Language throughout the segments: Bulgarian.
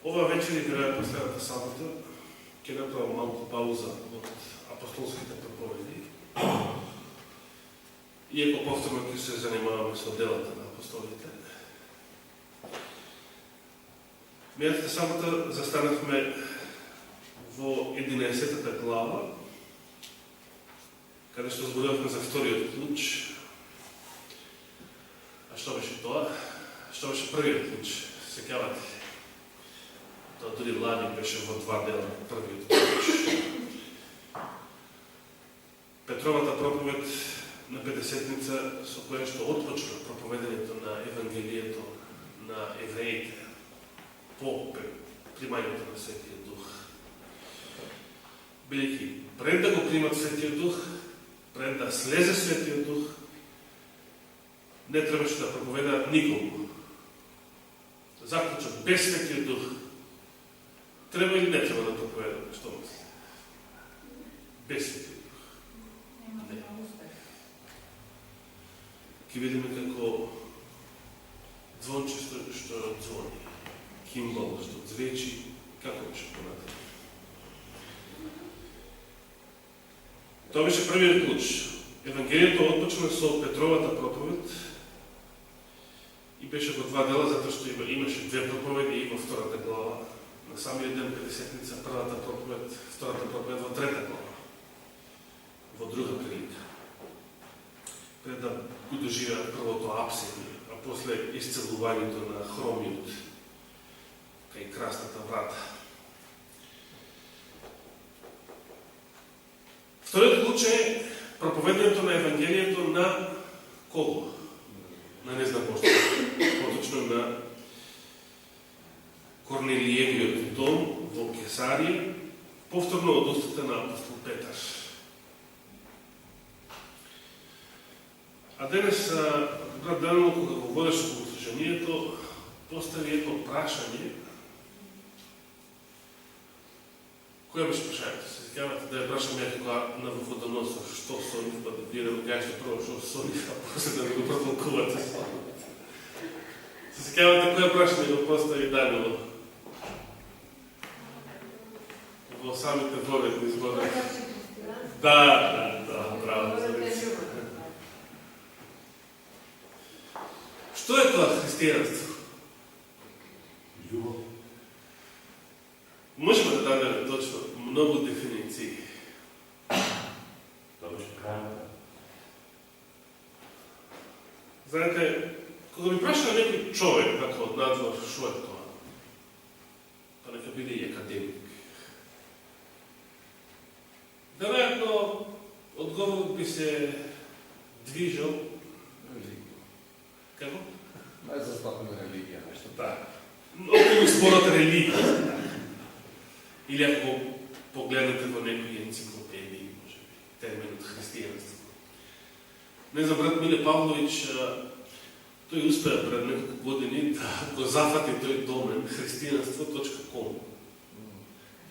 Ова вечер и веројатно следната сабота ќе направам малку пауза од апостолските проповеди. Иако повторно ќе се занимаваме со делата на апостолите. Минатата сабота застанавме во 11-та глава, каде што зборувавме за вториот клуч. А што беше тоа? Што беше првиот клуч? Сеќавате ли? Тоа дури лани беше во два дела првиот клуч. Петровата проповед на Петдесетница, со која што отпочна проповедањето на Евангелието на евреите по примањето на Светиот Дух. Бидејќи пред да го примат Светиот Дух, пред да слезе Светиот Дух, не требаше да проповедаат никому. Заклучок без Светиот Дух треба или не треба да проповедаме, што мисли? Без Светиот Дух. Не. Ке видиме како звонче што звони, кимбал што звечи, како беше понатаму. Тоа беше првиот клуч. Евангелието отпочна со Петровата проповед и беше во два дела, затоа што имаше две проповеди и во втората глава. На самиот ден Петдесетница, првата проповед, втората проповед во трета глава, во друга прилика. Пред да го доживеат првото апсење, а после исцелувањето на хромиот кај красната врата. Вториот клуч е проповедањето на Евангелието на кого? На незнакомците. Поточно на Корнелиевиот дом во Кесарија, повторно од устата на апостол Петар. А денес брат Данило, кога го водеше служението, постави едно прашање. Која беше прашањето? Се сеќавате да ја прашам ја кога на Водоносов, што сонив, па да вие да го кажете прво што сонив, а после да го протолкувате сонив. Се сеќавате која прашање го постави Данило? Во самите проветни зборови. Да, браво за речи. Што е тоа христијанство? Љубов. Можеме да дадеме точно многу дефиниции. Тоа беше крајната. Знаете, кога ми праша некој човек, како од надвор, што е тоа? Па нека биде и академик. Веројатно, одговорот би се движел. Како? Најзастапена религија, нешто. Да. Околу зборот религија. Или ако погледнете во некои енциклопедии, може би, терминот христијанство. Не знам, брат Миле Павлович, тој успеа пред неколку години да го зафати тој домен христијанство.com.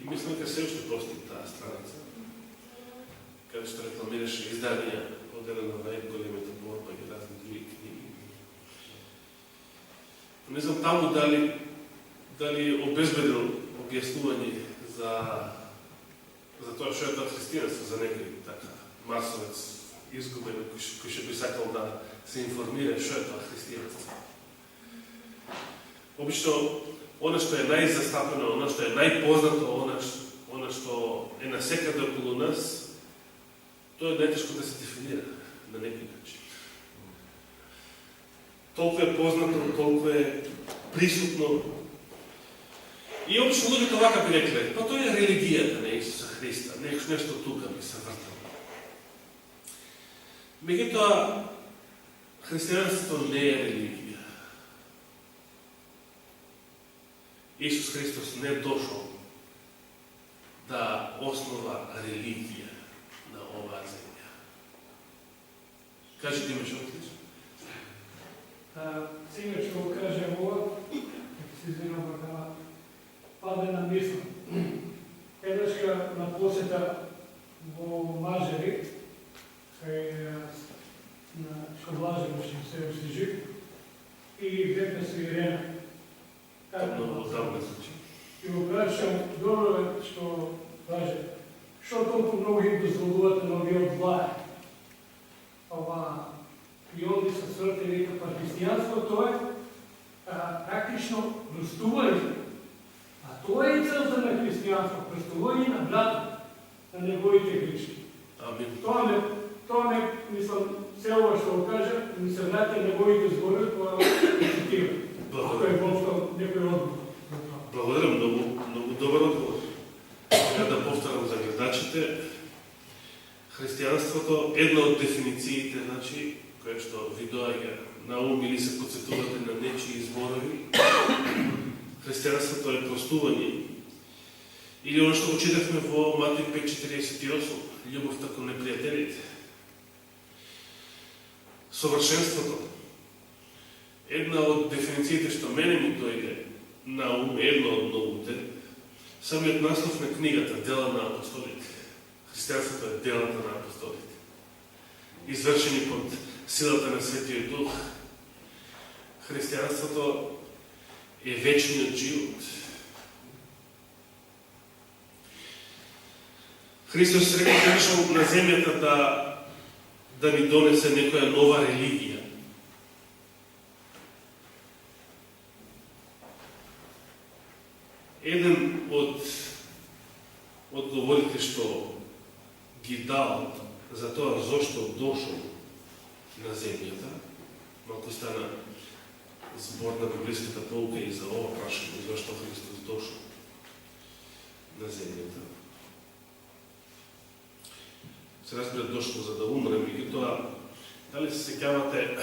И мислам дека се уште прости таа страница, каде што рекламираше изданија од Елена Вајд, Големата борба и разни други книги. Не знам таму дали обезбедил објаснување за тоа што е тоа христијанство, за некој така масовец изгубен кој што би сакал да се информира што е тоа христијанство. Обично, она што е најзастапено, она што е најпознато, она што е насекаде околу нас, тоа е најтешко да се дефинира на некој начин. Толку е познато, толку е присутно. И обично луѓето вака би рекле, па тоа е религијата на Исуса Христа, нешто тука би се вртало. Меѓутоа, христијанството не е религија. Исус Христос не дошол да основа религија на оваа земја. Кажете ми што отлично? Сега што го кажем ова, се извинам дека паде на мисла. Еднашка на посета во Мажери, кај што Блажевошин се жив, и двете се Ирена. Тоа много давно случи. Ќе го прашам, добро е што каже, што толку многу им дозволувате на овие два? Ова, и онди се срте века, па христијанството е практично крстување. А тоа е целта на христијанство, крстување на братот, на неговите грешки. Амин. Тоа ме, мислам, се ова што го кажа, ми се врати неговите зборови, кога цитира. Ако е повтор некој одговор. Благодарам, много добър отговор. Сега да повторам за гледачите. Християнството, една от дефинициите, значи, која што ви доаѓа на ум или се подсетувате на нечии зборови, християнството е простување. Или оно што го читавме во Матеј 5:48, љубовта кон непријателите. Совршенството. Една од дефинициите што мене ми дојде на ум, една од многуте, самиот наслов на книгата Дела на апостолите. Христијанството е делата на апостолите. Извршени под силата на Светиот Дух. Христијанството е вечниот живот. Христос рекол дошол на земјата да ни донесе некоја нова религија. Еден од одговорите што ги дал за тоа зошто дошол на земјата, малку стана збор на библиската полука и за ова прашање, зашто Христос дошол на земјата. Се разбира, дошол за да умре, меѓутоа, дали се сеќавате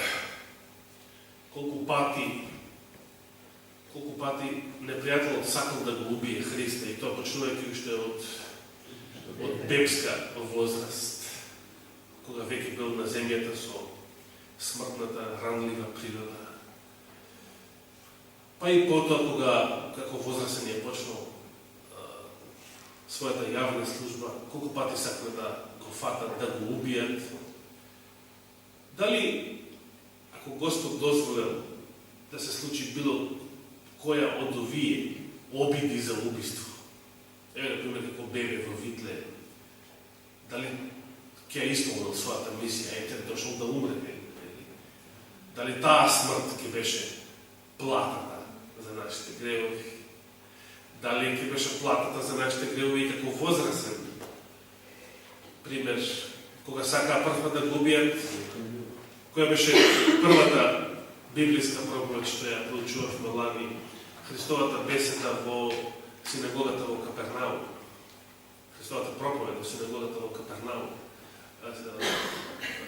колку пати непријателот сакал да го убие Христа, и тоа почнувајќи уште од бебска возраст, кога веќе бил на земјата со смртната ранлива природа. Па и потоа, кога како возрастен е почнал својата јавна служба, колку пати сакале да го фатат, да го убијат. Дали, ако Господ дозволел да се случи било која од овие обиди за убиство, еве, например, како бебе во Витле, дали ќе ја исполнил својата мисија, ете, дошол да умре, дали таа смрт ќе беше платата за нашите гревови, дали ќе беше платата за нашите гревови како возрастен. Пример, кога сакаа прва да го убијат, која беше првата библиска проповед што ја проучувавме лани, Христовата беседа во синагогата во Капернаум. Христовата проповед во синагогата во Капернаум.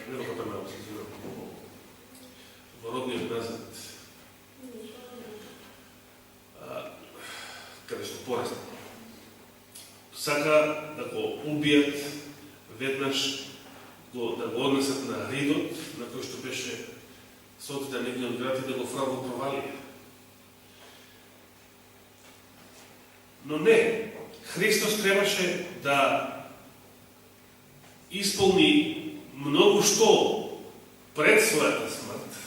Не во Капернаум, се извинам, во родниот Назарет. Каде што порасна. Сака да го убијат веднаш, да го однесат на ридот, на кој што беше сотита негде од град и да го фрал во провалија. Но не, Христос требаше да исполни многу што пред својата смрт,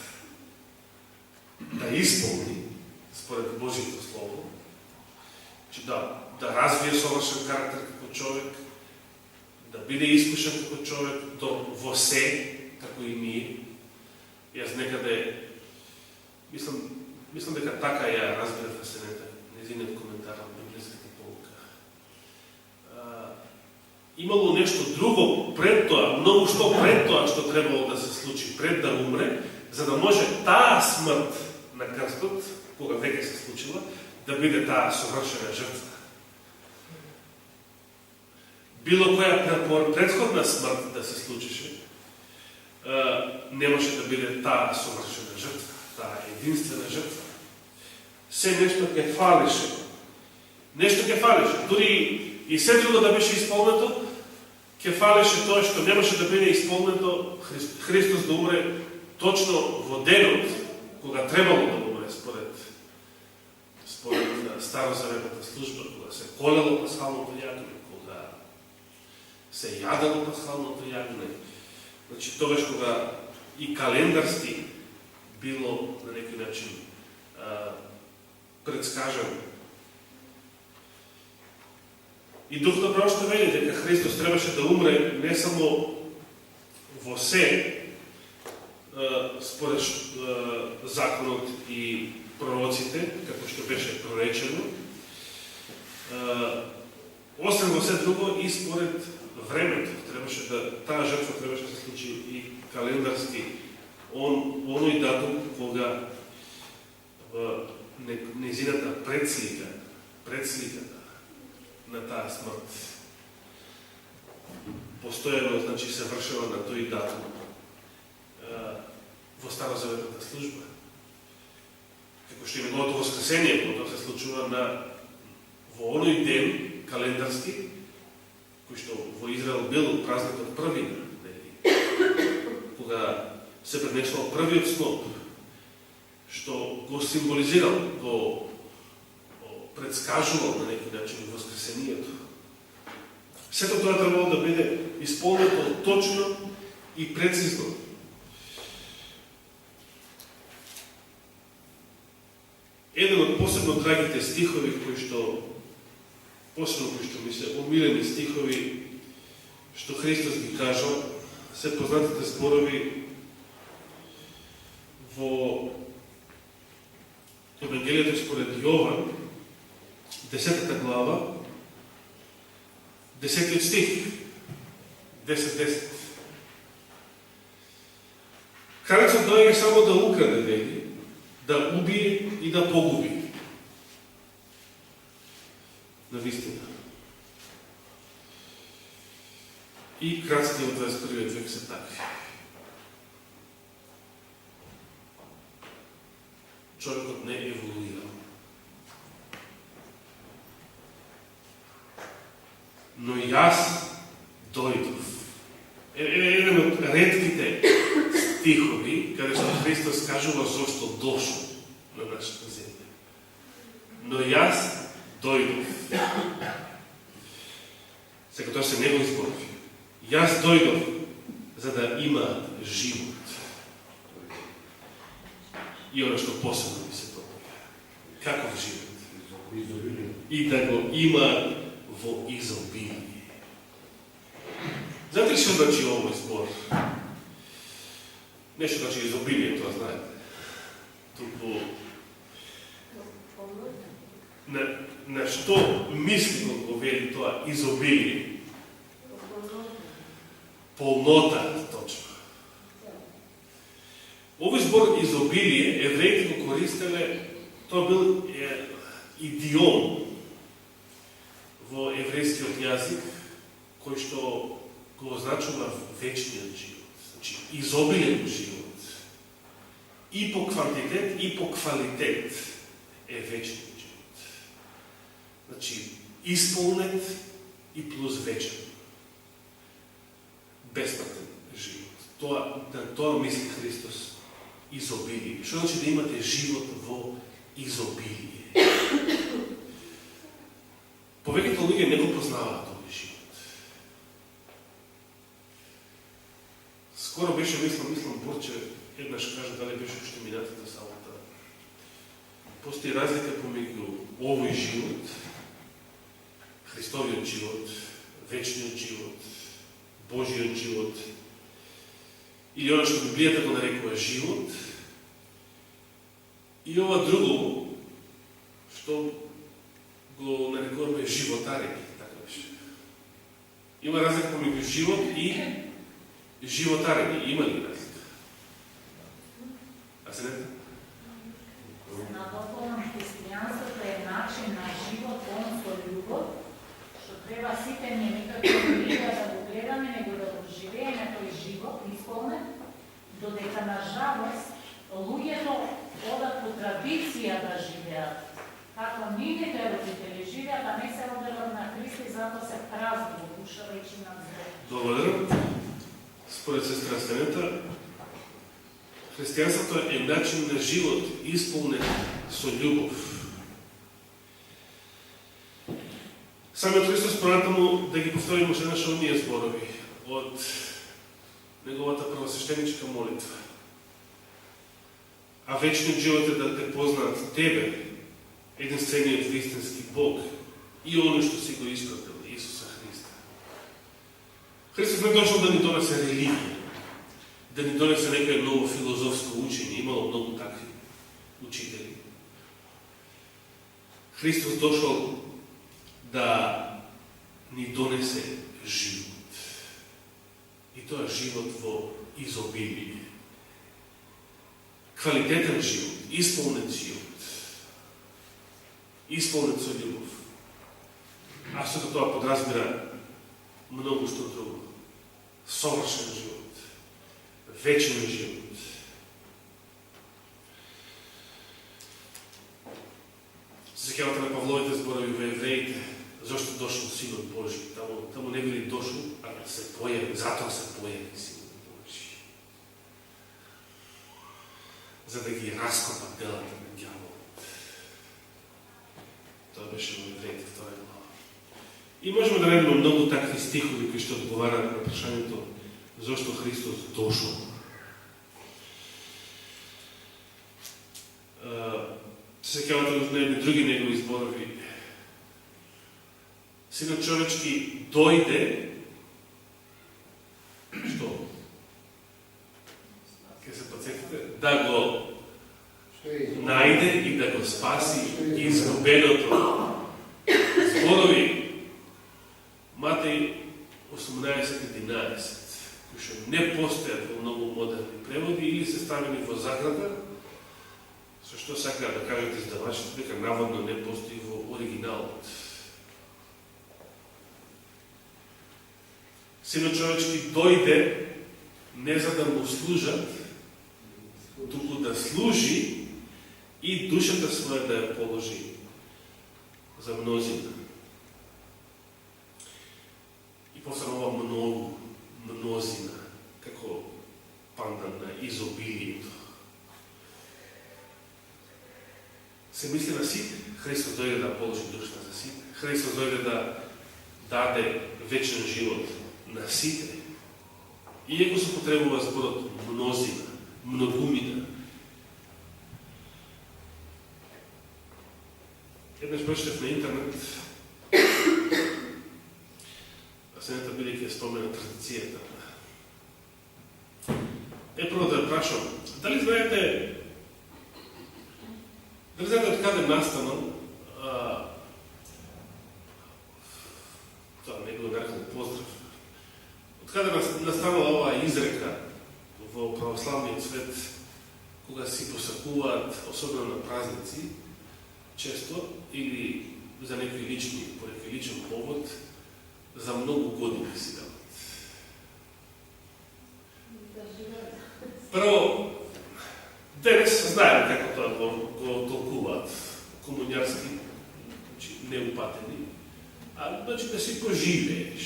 да исполни според Божјото Слово, че да развие совршен карактер како човек, да биде искушен како човек во се, како и ние. Јас некаде мислам дека така ја разбирав Асенета, незиниот коментар на библиската полука. Имало нешто друго пред тоа, многу што пред тоа што требало да се случи, пред да умре, за да може таа смрт на крстот, кога веќе се случила, да биде таа совршена жртва. Било која предходна смрт да се случише, немаше да биде таа совршена жртва, таа единствена жртва. Се нешто ќе фалише. Нешто ќе фалише. Дури и се друго да беше исполнето, ќе фалише тоа што немаше да биде исполнето Христос да умре точно во денот, кога требало да умре според старозаветната служба, кога се колело пасхалното јагне, кога се јадало пасхалното јагне. Значи, тогаш кога и календарски било на некој начин предскажано И Дух на Пророштво вели дека Христос требаше да умре не само во се, според законот и пророците, како што беше проречено, освен во се друго и според времето. Требаше таа жртва требаше да се случи и календарски. Оној датум кога незината предслика на таа смрт постојано, значи, се вршила на тој датум во старозаветната служба. Како што и неговото воскресение, кога се случува во оној ден календарски, кој што во Израел бил празникот првина, кога се пренесувал првиот сноп, што го символизирал, го предскажувал на некој начин воскресението. Сето тоа требало да биде исполнето точно и прецизно. Еден од посебно драгите стихови, кои што ми се омилени стихови, што Христос ги кажал, се познатите зборови во Евангелието според Јован, 10 глава, 10 стих, 10:10. Крадецот доаѓа само да украде, вели, да убие и да погуби. Навистина. И крадците во 21 век се такви. Човекот не еволуира. Но јас дојдов. Еден од ретките стихови, каде што Христос кажува зошто дошол на нашата земја. Но јас дојдов. Сега тоа се негови зборови. Јас дојдов за да има живот. И оно што посебно ми се дојде. Каков живот? И да го има во изобилие. Знаете ли што значи овој збор? Нешто значи изобилие, тоа знаете. Туку на што мисли кога го вели тоа изобилие? Полнота, точно. Овој збор изобилие, евреите го користеле, тоа бил идиом во еврејскиот јазик, кој што го означува вечниот живот. Значи, изобилен живот. И по квантитет, и по квалитет е вечниот живот. Значи, исполнет и плюс вечен. Бесплатен живот. Тоа мисли Христос изобилие. Што значи да имате живот во изобилие? Повеќето луѓе не го познаваат овој живот. Скоро беше, мислам, Борче еднаш кажа дали беше уште минатата салата. Постои разлика помеѓу овој живот, Христовиот живот, вечниот живот, Божиот живот, или оно што Библијата го нарекува живот, и ова друго, што го нарекуваме животарење, така беше. Има разлика помеѓу живот и животарење. Има ли разлика? А се не? На духовно христијанството е начин на живот, он со љубов, што треба сите ние никако да го гледаме, него да го живееме тој живот, исполнен, додека на жалост луѓето одат по традиција да живеат. Како нивните родители живеат, а не се роделат на Христа и затоа се празни душа вече на зле. Благодарам. Според сестра Стенета, христијанството е начин на живот, исполнен со љубов. Самиот Христос понатаму да ги повтори може наши оние зборови од неговата првосвещеничка молитва. А вечниот живот е да те познаат тебе, единствениот вистински Бог, и оно што си го испратил, Исус Христос не дошол да ни донесе религија, да ни донесе некој ново филозофско учење, имало многу такви учители. Христос дошол да ни донесе живот. И тоа живот во изобилие. Квалитетен живот, исполнет живот. Исполнет со љубов. А сето тоа подразбира многу што друго. Совршен живот. Вечен живот. Се сеќавате на Павловите зборови во Евреите, зашто дошол Синот Божи. Таму не били дошол, а се појави, затоа се појави Синот Божи. За да ги раскопа делата на ѓаволот. Тоа беше во Евреите 2 глава. И можеме да најдеме многу такви стихови кои што одговараат на прашањето зашто Христос дошол. Се сеќавате на едни други негови зборови. Синот човечки дојде, што? Ке се подсетите? Да го најде и да го спаси изгубеното. Зборови Матеј 18:11, кои што не постојат во многу модерни преводи или се ставени во заграда, со што сакаат да кажат издавачите дека наводно не постои во оригиналот. Синот човечки дојде не за да му служат, туку да служи и душата своја да ја положи за мнозина. И посебно многу, мнозина, како пандан на изобилието. Се мисли на сите. Христос дојде да положи душата за сите. Христос дојде да даде вечен живот на сите. Иако се потребува зборот мнозина, многумина. Еднаш прочитав на интернет, а сенета бидејќи ја спомена традицијата. Прво да прашам, дали знаете од каде настанал тоа не го нарекол поздрав. Од каде настанала оваа изрека во православниот свет, кога си посакуваат, особено на празници, често, или за некои лични, по некој личен повод, за многу години си дават. Прво, денес знаем како тоа го толкуваат комуњарски, неупатени, а значи да си поживееш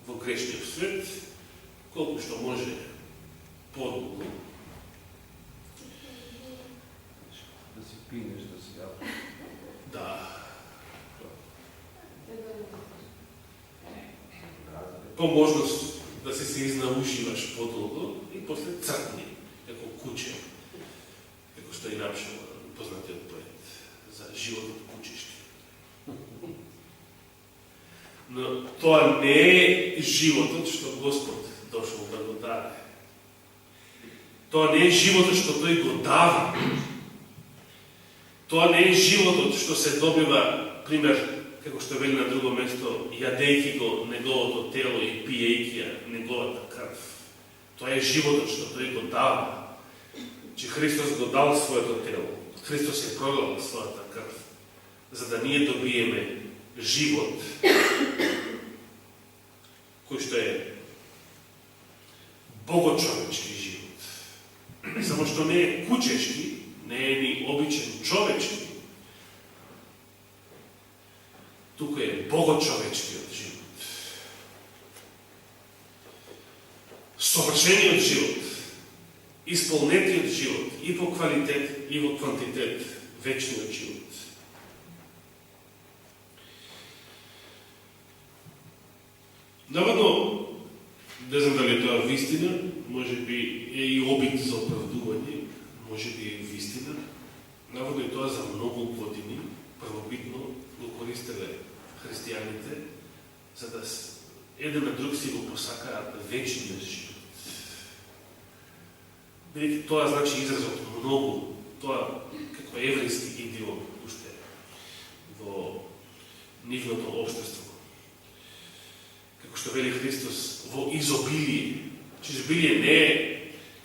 во грешниот свет, колку што може подолго. Да си пинеш, да си јаваш. Да. По можност да се изнаушиваш подолго и после цртни, како куче, како што и напишал познатиот поет за животот кучешки. Но тоа не е животот што Господ дошол да го даде. Тоа не е животот што тој го дава. Тоа не е животот што се добива, пример, како што вели на друго место, јадејќи го неговото тело и пиејќи ја неговата крв. Тоа е животот што тој го дава. Че Христос го дал своето тело. Христос е пролил својата крв, за да ние добиеме живот, кој што е богочовечки живот. Само што не е кучешки, не е ни обичен човечки, туку е богочовечкиот живот. Совршениот живот, исполнетиот живот, и по квалитет, и во квантитет, вечниот живот. Наводно, не знам дали тоа вистина, може би е и обид за оправдување, може би е вистина. Наводно и тоа за многу години првобитно го користеле христијаните за да еден на друг си го посакаат вечниот живот. Видите, тоа значи изразот многу, тоа како еврејски идиом уште во нивното општество. Како што вели Христос, во изобилие. Че изобилие не е,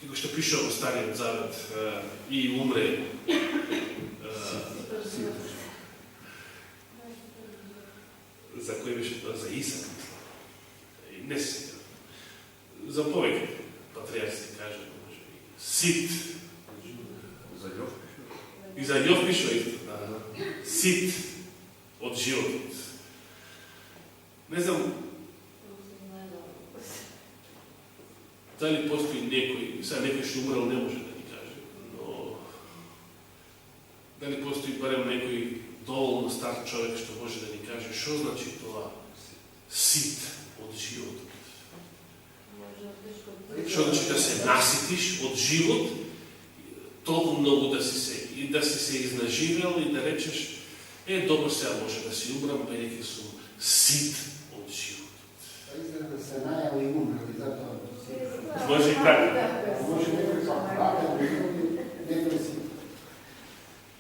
како што пише во Стариот Завет, и умре за кој беше тоа? За Исак, мислам. Не се. За повеќе патриарси кажа, може би. Сит. За Јов пише. И за Јов пише исто, да. Сит од животот. Не знам дали постои некој, сега некој што умрел не може да ни каже, но дали постои барем некој доволно стар човек што може да ни каже што значи тоа сит од животот. Што значи да се наситиш од живот, толку многу да си се изнаживел и да речеш добро сега може да си умрам, бидејќи сум сит од животот. Да се најави и умрели, затоа Може и така. може некој пак некој си.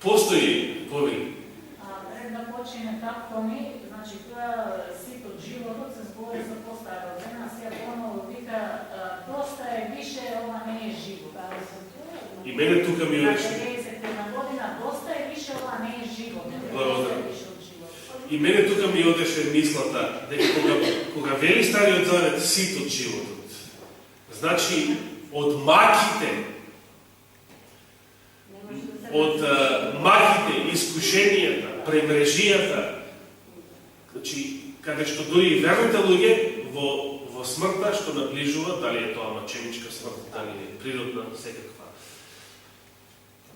Постои повели. Пред да почине така ми, значи тоа сит од животот се збори за постара родена, сега поново вика доста е више, ова не е живот. И мене тука ми Значи одеше. 90 година доста е више, ова не е живот. Благодарам. Више од живот. И мене тука ми одеше мислата дека кога вели Стариот Завет сит од животот, значи од маките, искушенијата, премрежијата, значи каде што дури верните луѓе во смртта што наближува, дали е тоа маченичка смрт, дали е природна, секаква,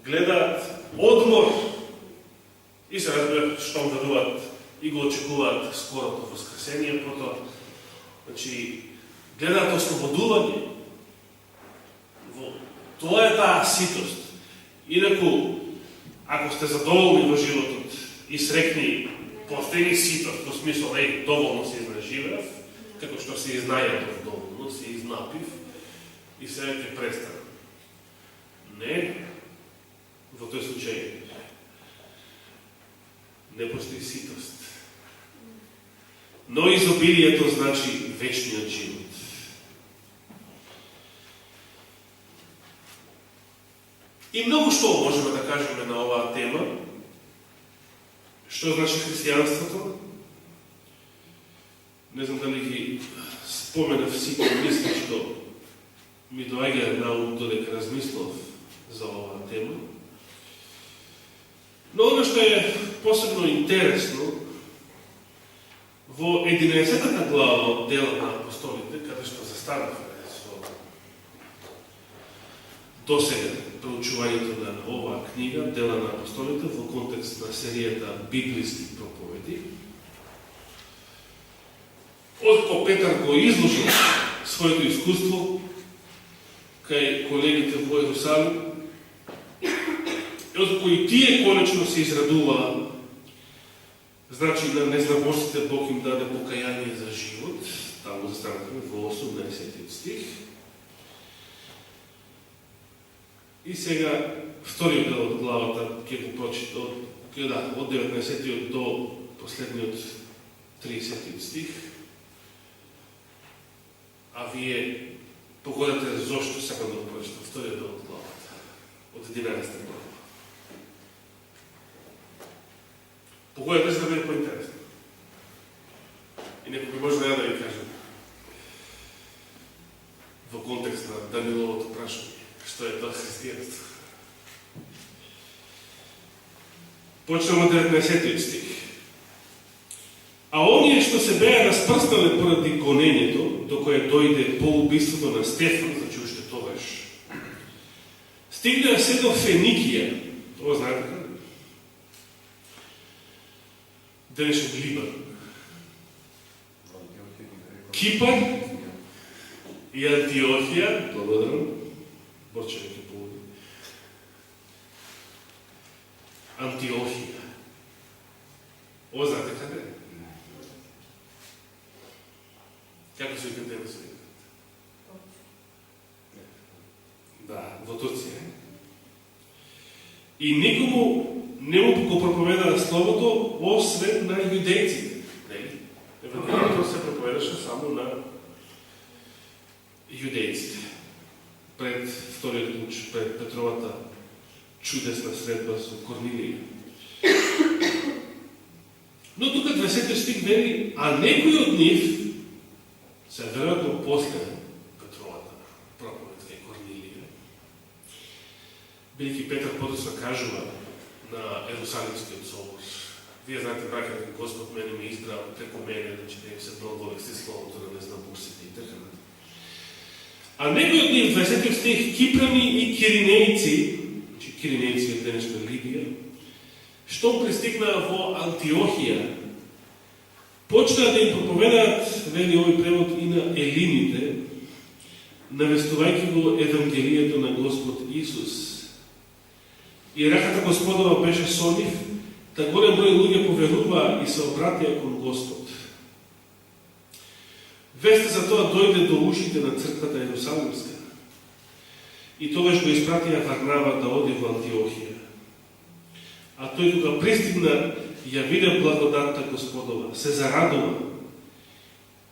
гледаат одмор и се разбира што веруваат и го очекуваат скорото воскресение, потоа, значи, гледаат ослободување. Тоа е таа ситост. Инаку, ако сте задоволни во животот и срекни, постои ситост, во смисол, доволно се изнаживев, како што се изнајадов доволно, се изнапив и сега ќе престанам. Не, во тој случај не постои ситост. Но изобилието значи вечниот живот. И многу што можеме да кажеме на оваа тема. Што значи христијанството? Не знам дали ги споменав сите мисли што ми доаѓа на ум додека размислов за оваа тема. Но оно што е посебно интересно, во 11-та глава од Дела на апостолите, каде што застанавме со досега проучувањето на оваа книга, Дела на апостолите, во контекст на серијата библиски проповеди, откако Петар го изложил своето искуство кај колегите во Иерусалим, и откако и тие конечно се израдуваа, значи на незнабожците Бог им даде покаяние за живот, таму застанахме во 18 стих. И сега вториот дел од главата ќе го прочитам од 19 до последниот 30 стих. А вие погодете зошто сакам да го прочитам вториот дел од главата, од 11 глава. Погодете за да биде поинтересно. И некој би може да ви кажем во контекст на Даниловото прашање. Што е тоа христијанство? Почнемо од 19 стих. А оние што се беа распрстале поради гонењето, до кое дојде по убиството на Стефан, значи уште тогаш, стигнаа се до Феникија, ова знаете како? Денешен Либан, Кипар и Антиохија, благодарам, Борче ќе поводи. Антиохија. Ова знаете каде? свикате да свикате? Да, во Турција. И никому не му го проповеда словото, освен на јудејците. Евангелието се проповедаше само на јудејците. Пред вториот луч, пред Петровата чудесна средба со Корнилија. Но тука 20 стих вели, а некои од нив се веројатно после Петровата проповед кај Корнилија, бидејќи Петар подоцна кажува на Ерусалимскиот собор: вие знаете, браќа, дека Господ мене ме избрал преку мене, значи да им се благовести словото на незнабусите и така. А некои од нив, 20 стих, Кипрани и Киринејци, значи Киринејци е денешна Либија, што пристигнаа во Антиохија, почнаа да им проповедаат, вели овој превод, и на елините, навестувајќи го Евангелието на Господ Исус. И раката Господова беше со нив, та голем број луѓе поверуваа и се обратија кон Господ. Веста за тоа дојде до ушите на црквата Ерусалимска. И тогаш го испратија Варнава да оди во Антиохија. А тој кога пристигна, ја виде благодатта Господова, се зарадува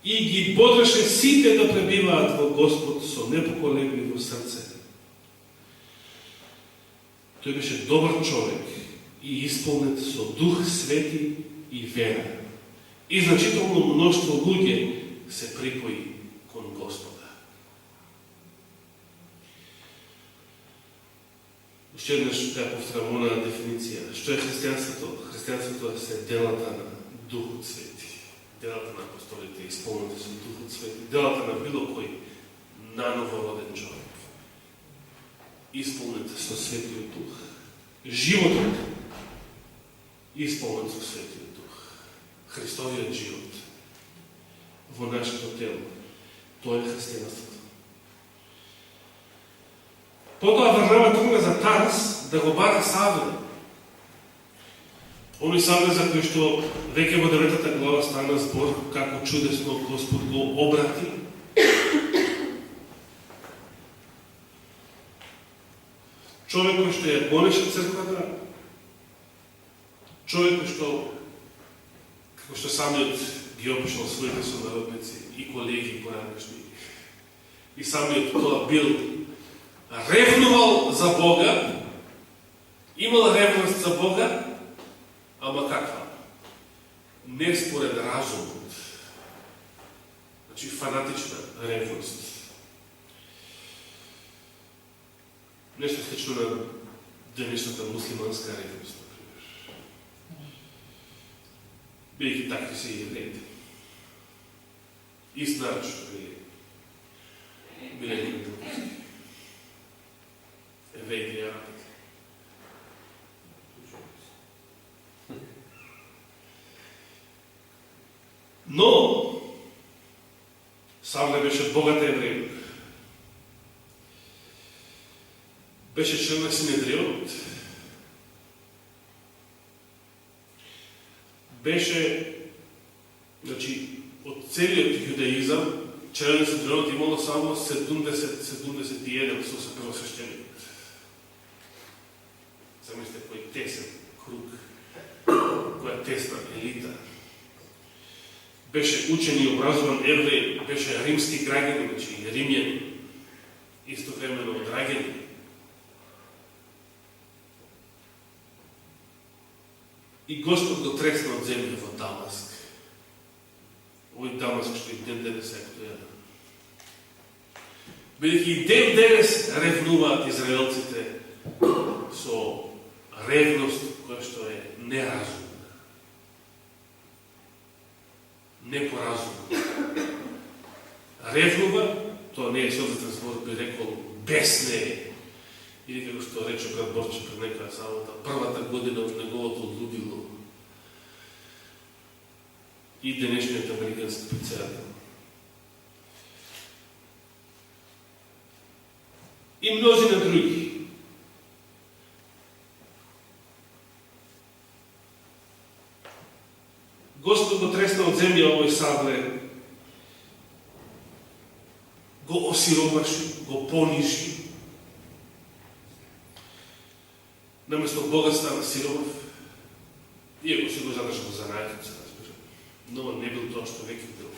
и ги бодреше сите да пребиваат во Господ со непоколебливо срце. Тој беше добар човек и исполнет со Дух Свети и вера. И значително мноштво луѓе се припои кон Господа. Уште еднаш да повторам онаа дефиниција. Што е христијанството? Христијанството се делата на Духот Свети. Делата на апостолите, исполнети со Духот Свети. Делата на било кој наново роден човек. Исполнет со Светиот Дух. Животот исполнет со Светиот Дух. Христовиот живот во нашето тело. Тоа е христијанството. Потоа Варнава тргна за Тарс да го бара Савле. Оној Савле за кој што веќе во 9 глава стана збор како чудесно Господ го обрати. Човек кој што ја гонеше црквата, човек кој што, како што самиот ги опишал своите сонародници и колеги поранешни, и самиот тоа бил ревнувал за Бога, имал ревност за Бога, ама каква? Не според разумот. Значи фанатична ревност. Нешто слично на денешната муслиманска ревност, например. Бидејќи такви се и евреите. Ист народ што биле евреите. Евреите и арабите. Но Савле беше богат евреј. Беше член на Синедрионот. Беше, значи, од целиот јудаизам, член на Синедрионот имало само 71 со првосвещеник. Замислите кој тесен круг, која тесна елита. Беше учен и образован евреј, беше римски граѓанин, значи римјанин, истовремено од Рагени. И Господ го тресна од земја во Дамаск. Овој Дамаск што и ден денес е актуелен. Бидејќи и ден денес ревнуваат израелците со ревност која што е неразумна. Непоразумна. Ревнува, тоа не е соцветен збор, би рекол, бесне е. Или како што рече брат Борче пред некоја самата, првата година од неговото лудило и денешниот американски председател. И множина други. Господ го тресна од земја овој Савле го осиромаши, го понижи. Наместо богат стана сиромав, иако си го задржа во занајатот, се разбира. Но не бил тоа што веќе бил.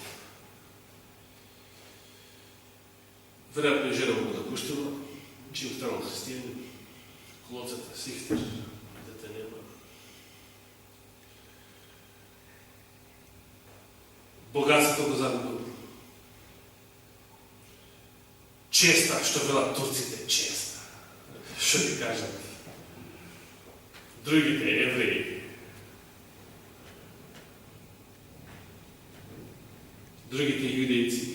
Веројатно и жена му го напуштила, чим станал христијанин, клоцата, сихтер, дете нема. Богатството го загубил. Честа, што велат турците, честа. Што ти кажат? Другите евреи. Другите јудејци.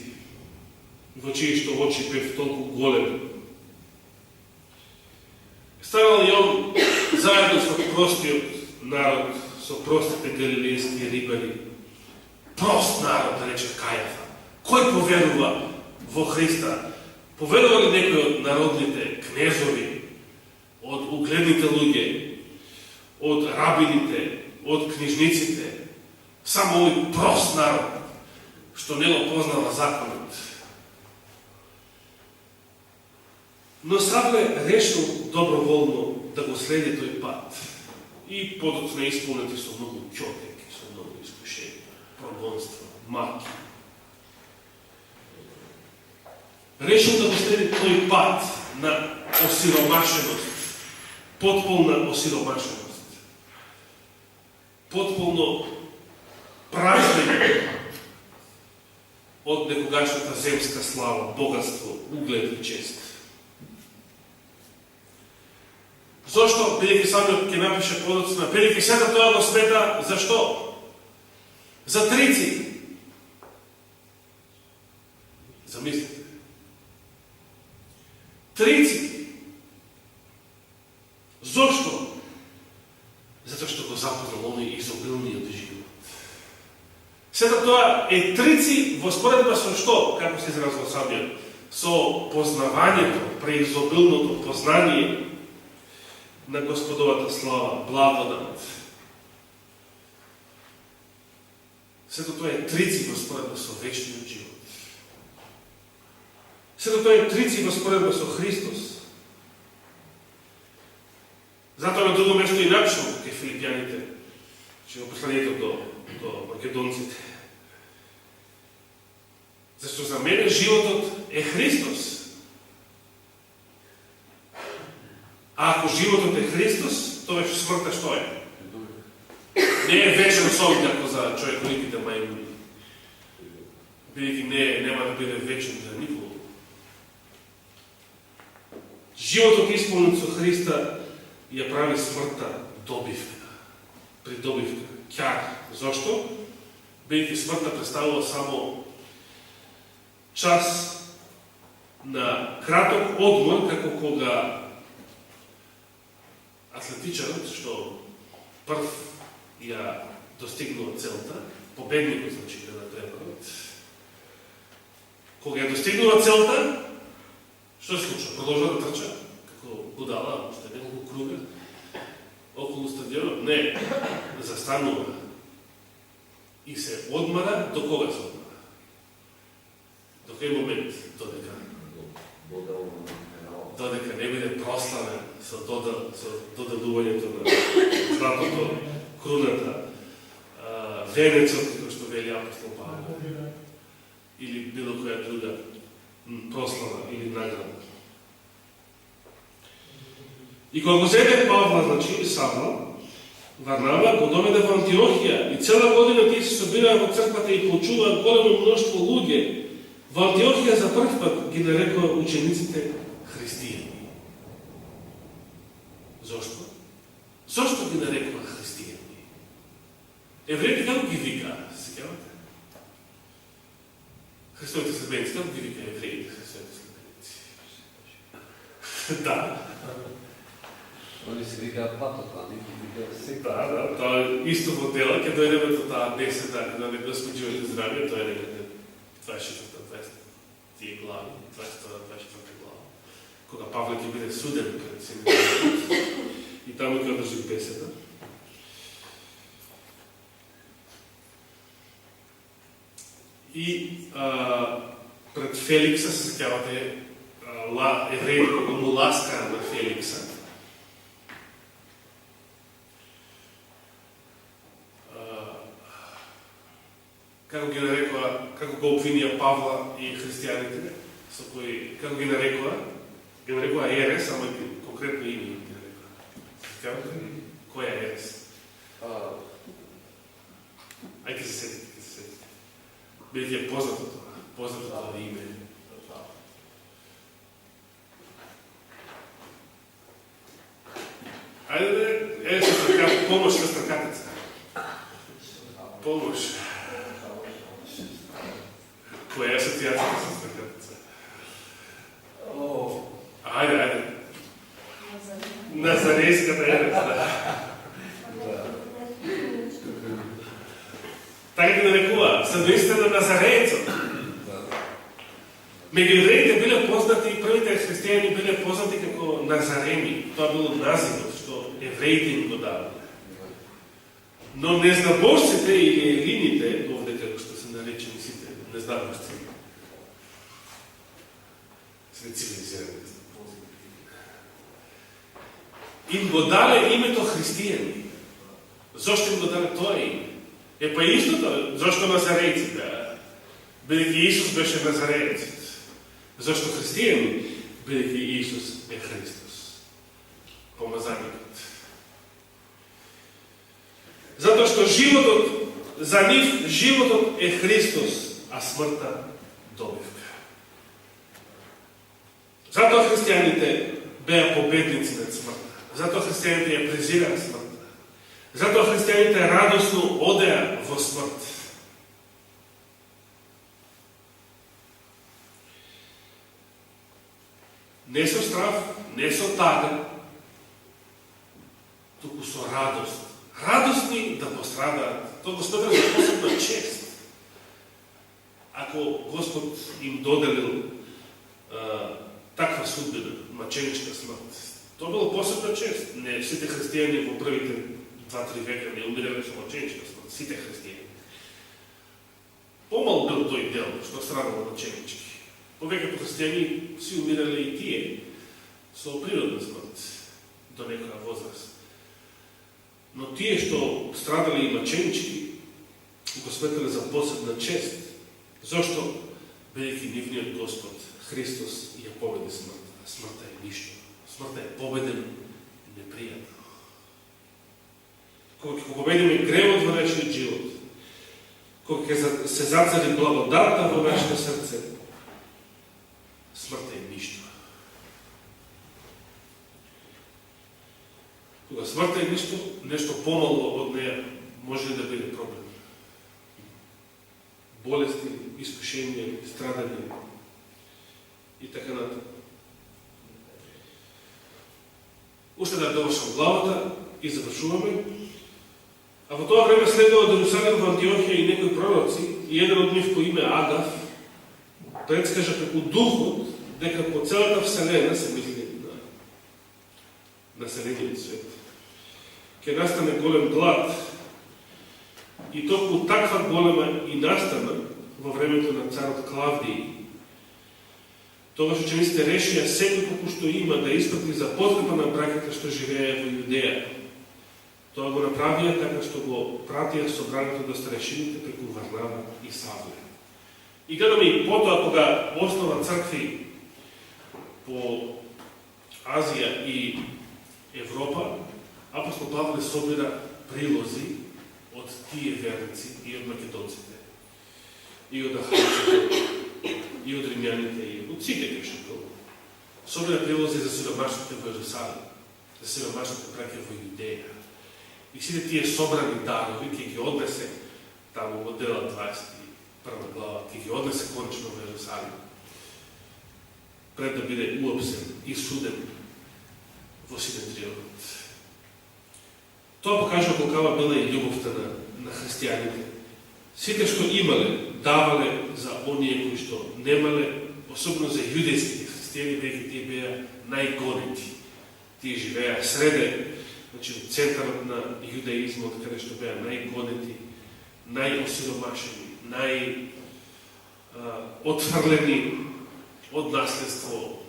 Во чии што очи бев толку голем. Станал и он заедно со простиот народ, со простите галилејски рибари. Прост народ, да рече Кајафа. Кој поверува во Христа? Поверува ли некој од народните кнезови, од угледните луѓе, од рабините, од книжниците? Само овој прост народ, што не го познава законот. Но Савле решил доброволно да го следи тој пат и подоцна исполнети со многу ќотеки, со многу искушенија, прогонство, маки. Решил да го следи тој пат на осиромашеност, потполна осиромашеност, потполно празнење од некогашната земска слава, богатство, углед и чест. Зошто? Бидејќи самиот ќе напише подоцна, бидејќи сета тоа го смета, зашто? За трици. Замислите. Трици. Зошто? Затоа што го запознал оној изобилниот живот. Сета тоа е трици во споредба со што, како се изразува самиот, со познавањето, преизобилното познание на Господовата слава, благодат. Сето тоа е трици во споредба со вечниот живот. Сето тоа е трици во споредба со Христос. Затоа на друго место и напишал кај филипјаните, че во посланието до македонците. Зашто за мене животот е Христос. А ако животот е Христос, тоа е смртта што е? Не е вечен сон, како за човеколиките мајмуни. Бидејќи нема да биде вечен за никого. Животот исполнен со Христа ја прави смртта добивка, придобивка, ќар. Зошто? Бидејќи смртта представува само час на краток одмор, како кога атлетичарот, што прв ја достигнува целта, победникот, значи, на препарот, кога ја достигнува целта, што се случва? Продолжува да трча, како будала, уште неколку круга, околу стадионот? Не, застанува и се одмара. До кога се одмара? До кој момент? Додека не биде прославен со доделувањето на златото, круната, венецот, како што вели апостол Павле, или било која друга прослава или награда. И кога го зеде Павла, значи Савла, Варнава го доведе во Антиохија и цела година тие се собираа во црквата и почуваат големо мноштво луѓе. Во Антиохија за прв пат ги нарекува учениците христијани. Зошто? Зошто ги нарекува христијани? Евреите како ги вика? Сеќавате? Христовите следбеници, како ги вика евреите христовите следбеници? Да. Они се викаат патока, никој викаат секта. Да, тоа исто во дела, ќе дојдеме до таа беседа, кога не Господјовите здравје, тоа е некаде 24-та тие глави, 22-та глава, кога Павле ќе биде суден пред Синодот и таму ќе одржи беседа. И пред Феликса, се сеќавате, евреите кога му ласкаа на Феликса. Како ги нарекува, како го обвинија Павла и христијаните, со кои, како ги нарекува ерес, ама конкретно име ги нарекува. Сеќавате? Кој е ерес? Ајде се сетите. Бидејќи е познато тоа име. Ајде, се така, помош на стракатеца. Помош. Која е асоцијација со стракатеца? Ајде. Назарейската ерес, да. Така ги нарекува, съдоистина Назареецот. Меѓу евреите биле познати, првите христијани биле познати како Назарени. Тоа било називот што евреите им го давале. Но незнабожците или елините, овде како што се наречени сите незнабожци, се цивилизирани незнабожци, им го дале името христијани. Зошто им го дале тоа име? Па истото, зашто Назарејци, бидејќи Исус беше Назарејцит. Зашто христијани, бидејќи Исус е Христос. Помазаникот. Затоа што за нив животот е Христос, а смртта добивка. Затоа христијаните беа победници над смртта. Затоа христијаните ја презираа смртта. Затоа христијаните радосно одеа во смрт. Не со страв, не со тага, туку со радост. Радосни да пострадаат. Тоа го сметам за посебна чест. Ако Господ им доделил таква судбина, маченичка смрт, тоа било посебна чест. Не сите христијани во првите 2-3 века не умирале со маченичка смрт, сите христијани. Помал бил тој дел што страдало маченички. Повеќето христијани си умирале и тие со природна смрт до некоја возраст. Но тие што страдале и маченички го сметале за посебна чест. Зошто? Бидејќи нивниот Господ Христос ја победи смртта. Смртта е ништо. Смртта е победен непријатно. Кога ќе победиме гревот во нашиот живот, кога ќе се зацари благодатта во нашето срце, смртта е ништо. Кога смртта е нешто помало од неја може да биде проблем. Болести, искушенија, страдање и така натаму. Уште да довршам главата и завршуваме. А во тоа време следува од Ерусалим во Антиохија и некои пророци, и еден од нив по име Агав предскажа како духот дека по целата вселена, се мисли на населениот свет, ќе настане голем глад. И токму таква голема и настана во времето на царот Клавдиј. Тогаш учениците решија секој колку што има да испрати за подкрепа на браќата што живееја во Јудеја. Тоа го направија така што го пратија собранието до старешините преку Варнава и Савле. И гледаме и потоа кога основа цркви по Азија и Европа, апостол Павле собира прилози од тие верници и од македонците, и од ахајците, и од римјаните, и од сите грешников. Собира прилози за сиромашните во Ерусалим, за сиромашните браќа во Јудеја. И сите тие собрани дарови ќе ги однесе таму во дела 21 глава, ќе ги однесе конечно во Ерусалим, пред да биде уопсен и суден во Синедрионот. Тоа покажува колкава била и љубовта на христијаните. Сите што имале, давале за оние кои што немале, особено за јудејските христијани, веќе тие беа најгонети. Тие живеа среде, значи во центарот на јудеизмот, каде што беа најгонети, најосиромашени, отфрлени од наследство,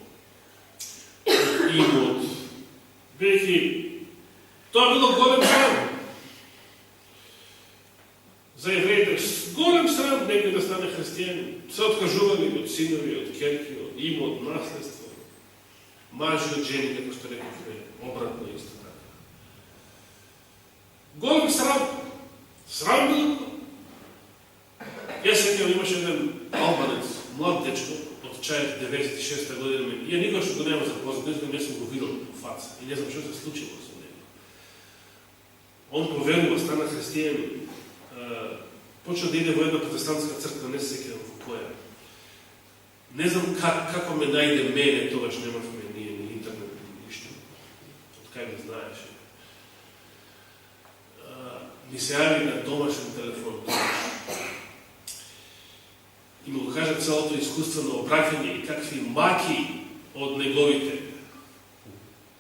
од имот, бидејќи тоа било голем срам. За евреите голем срам некој да стане христијанин. Се откажували од синови, од ќерки, од имот, наследство, мажи од жени, како што рекохме, обратно исто така. Голем срам. Срам било. Јас сеќавам, имаше еден албанец, млад дечко, од Чаев 96-та година, и ја никогаш го нема запознат, не сум го видел во фаца и не знам што се случило со него. Он поверува, стана христијанин, почна да иде во една протестантска црква, не се сеќавам во која. Не знам како ме најде мене, тогаш немавме ние ни интернет, ни ништо. Од кај ме знаеше. Ми се јави на домашен телефон, и му кажа целото искуство на обраќање и какви маки од неговите.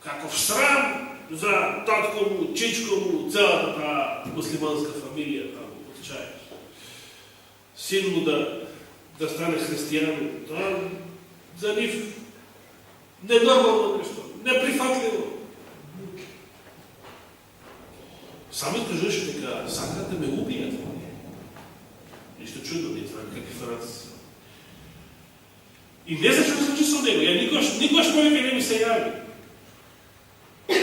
Каков срам за татко му, чичко му, целата таа муслиманска фамилија таму од Чаев. Син му да стане христијанин, тоа за нив ненормално нешто, неприфатливо. Сами кажеше дека сакат да ме убијат. Ништо чудно, ние знаем какви франци. И не знам што се случи со него, ја никогаш повеќе не ми се јави.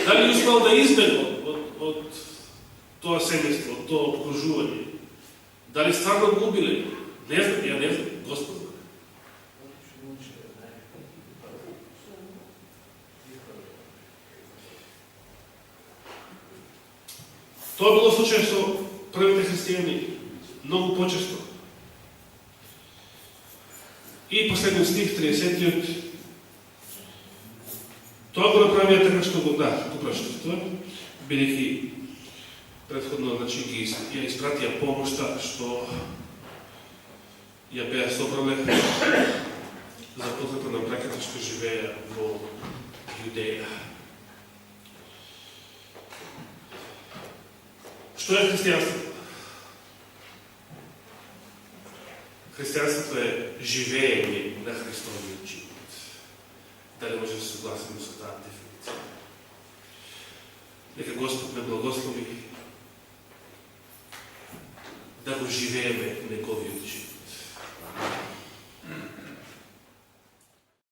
Дали успел да избегне од тоа семејство, од тоа обкружување? Дали стварно го убиле? Не знам, ја не знам, Господ знае. Тоа било случај со првите христијани многу почесто. И последниот стих, 30-тиот, тоа го направија така што го прашувствува, бидејќи претходно ја испратија помошта што ја беа собрале за потреба на браќата што живееа во Јудеја. Што е христијанството? Христијанството е живење на Христовиот живот. Дали може да се согласиме со таа дефиниција? Нека Господ ме благослови да го живееме неговиот живот.